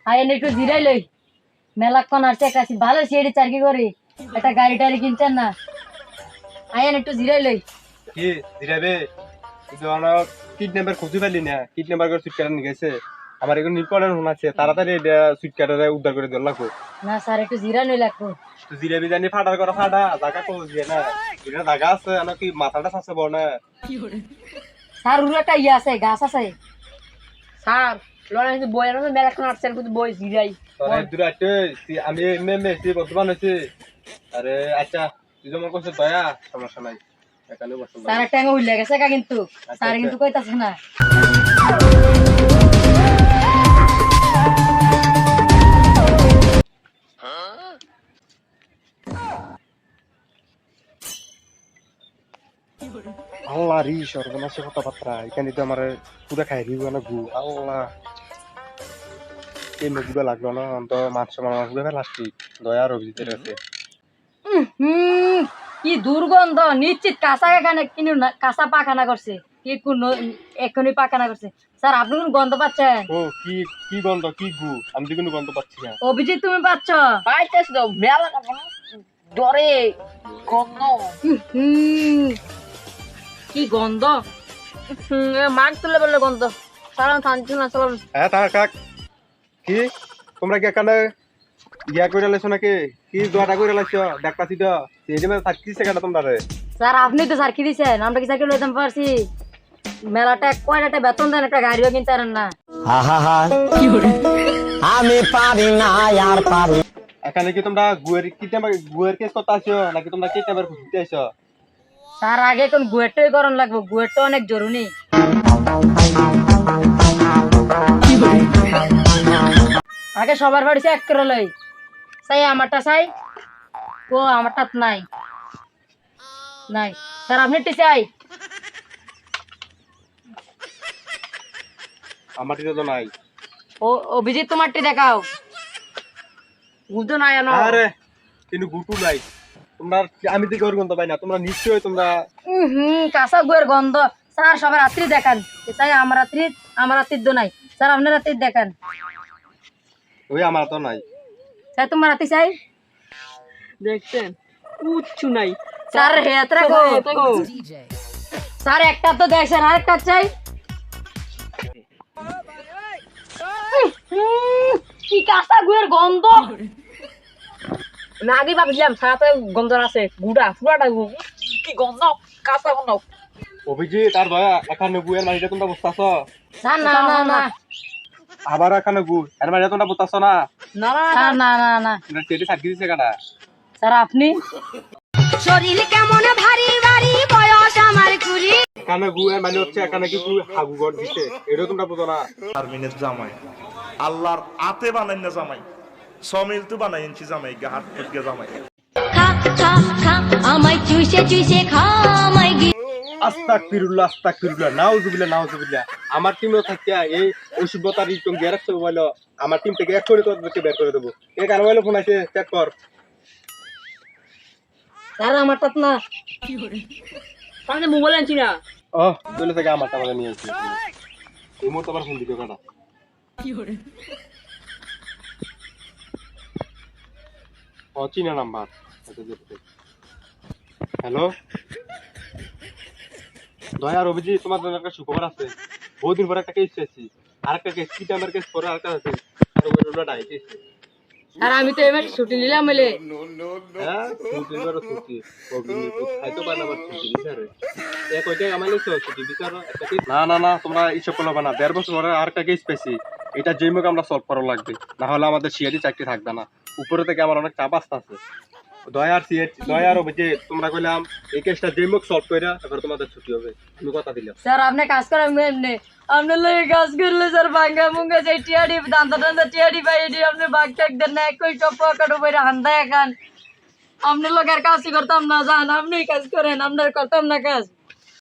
আয়েন একটু জিরাই লই মেলাক্ষণ আর চেকাছি ভালো সিএডি চাকরি করি একটা গাড়ি টাড়ি কিনছেন না আয়েন একটু জিরাই লই কি দিরাবে কিন্তু আমরা কিডন্যাপার খুঁজে পেলি না কিডন্যাপার করে সুইট কাটা নিয়ে গেছে আমার এখন ইম্পর্টেন্ট ফোন আছে তাড়াতাড়ি সুইট কাটারে উদ্ধার করে দেওয়া লাগবে না স্যার একটু জিরা নই লাগবো তো জিরাবি জানি ফাটার করা ফাটা জায়গা কো দিয়ে না এটা জায়গা আছে না কি মাথাটা আছে বড় না স্যার উড়ে একটা ইয়ে আছে গাছ আছে স্যার লড়াই কিন্তু বই আছে মেলাক্ষণ আসছেন কিন্তু বই জিরাই তোরে দূরে আটে আমি এমএমএ সি বর্তমান হইছে আরে আচ্ছা তুই যেমন কইছ দয়া সমস্যা নাই এখানে বসো স্যার একটা আমি উল্লে গেছে কিন্তু স্যার কিন্তু কইতাছে না আল্লাহ রি সর্বনাশে কথাবার্তা এখানে তো আমার পুরো খাই দিব না গু আল্লাহ এই মুখগুলো লাগলো না অন্ত মাছ মাছগুলো লাস্টি দয়ার অভিজিতের আছে কি দুর্গন্ধ নিশ্চিত কাঁচা এখানে কিনে কাঁচা পাখানা করছে কি কোন এখনই পাখানা করছে স্যার আপনি কোন গন্ধ পাচ্ছেন ও কি কি গন্ধ কি গু আমি তো কোনো গন্ধ পাচ্ছি না অভিজিৎ তুমি পাচ্ছ পাইতেছ তো মেলা ডরে গন্ধ কি গন্ধ মাছ তুলে বললে গন্ধ সারা থানছি না চলো হ্যাঁ তা কাক কি তোমরা কি এখানে ইয়া করে লাইছো নাকি কি জোয়াটা করে লাইছো দেখতাছি তো এই যে থাকছি সেখানে তোমরা রে স্যার আপনি তো সার্কি দিছেন আমরা কি সার্কি লইতে পারছি মেলাটা কয়টা বেতন দেন একটা গাড়িও কিনতে পারেন না আমি পারি না আর পারি এখানে কি তোমরা গুয়ের কেস করতে আসছো নাকি তোমরা কি টাইমের খুঁজতে আসছো স্যার আগে কোন গুয়েরটাই করণ লাগবো গুয়েরটা অনেক জরুরি আগে সবার বাড়ি চেক করে লই চাই আমারটা চাই ও আমারটা নাই নাই স্যার আপনি একটু চাই আমার তো নাই ও অভিজিৎ তোমারটি দেখাও বুঝতো না জানো আরে কিন্তু গুটু নাই তোমরা আমি তো গর গন্ধ পাই না তোমরা নিশ্চয়ই তোমরা কাঁচা গুয়ের গন্ধ স্যার সবার রাত্রি দেখান চাই আমার রাত্রির দো নাই স্যার আপনার রাত্রি দেখান ওই আমার তো নাই স্যার তোমার রাত্রি চাই দেখছেন কিচ্ছু নাই স্যার হেত রাখো স্যার একটা তো দেয় স্যার আরেকটা চাই কি কাঁচা গুয়ের গন্ধ না আগে ভাবছিলাম সারাতে গন্ধ আছে গুড়া পুরাটা কি গন্ধ কাঁচা গন্ধ অভিজিৎ আর দয়া এখানে গুয়ের মারিটা তোমরা বুঝতেছ না না না না আবার এখানে গু এর মারিটা তোমরা বুঝতেছ না না না স্যার না না না তোমরা চেটে সাকি দিছে কাটা স্যার আপনি শরীর কেমন ভারী ভারী বয়স আমার কুড়ি এখানে গু এর মানে হচ্ছে এখানে কি গু হাগু গড় দিছে এটাও তোমরা বুঝো না আর্মিনের জামাই আল্লাহর আতে বানাই না জামাই সমিল তো বানাই ইঞ্চি জামাই হাত ফুটকে জামাই খা খা খা আমায় চুষে চুষে খা আমায় আস্তাগফিরুল্লাহ নাউজুবিল্লাহ আমার টিমও থাকে এই অসুবিধার রিটন দিয়ে রাখতে বলো আমার টিম থেকে এক্ষুনি তোদেরকে বের করে দেবো এই কারণে বলে ফোন আছে চেক কর স্যার আমারটা না তাহলে মোবাইল আনছি না ও বলে থেকে আমারটা আমাকে নিয়ে আসছি এই মুহূর্তে আবার ফোন দিতে কাটা অচিনা নাম্বার হ্যালো দয়া আর অভিজিৎ তোমার জন্য একটা সুখবর আছে বহুদিন পরে একটা কেস পেয়েছি আর একটা কেস কি টাইমের কেস পরে আরেকটা আছে আর ওটা ডাইটিস স্যার আমি তো এবার ছুটি নিলাম বলে হ্যাঁ ছুটি করো ছুটি খাইতে পারে না আবার ছুটি বিচারে এক ওইটা আমার লিখছো ছুটি বিচার একটা কেস না তোমরা এইসব করো না 1.5 বছর পরে আর একটা কেস পেয়েছি এটা যেই মুখ আমরা সলভ করা লাগবে না হলে আমাদের সিআইডি চাকরি থাকবে না উপরে থেকে আমার অনেক চাপ আসতে দয়ার যে তোমরা কইলাম এই কেসটা যেই মুখ সলভ কইরা তারপর তোমাদের ছুটি হবে তুমি কথা দিলাম স্যার আপনি কাজ করেন এমনি আপনি লয়ে কাজ করলে স্যার ভাঙ্গা মুঙ্গা যাই টিয়াডি দান্দা টিয়াডি পাই এডি আপনি ভাগ টাক দেন না একই টপ কাটো বইরা হান্দা এখান আপনি লোকের কাজই করতাম না জান আপনি কাজ করেন আপনার করতাম না কাজ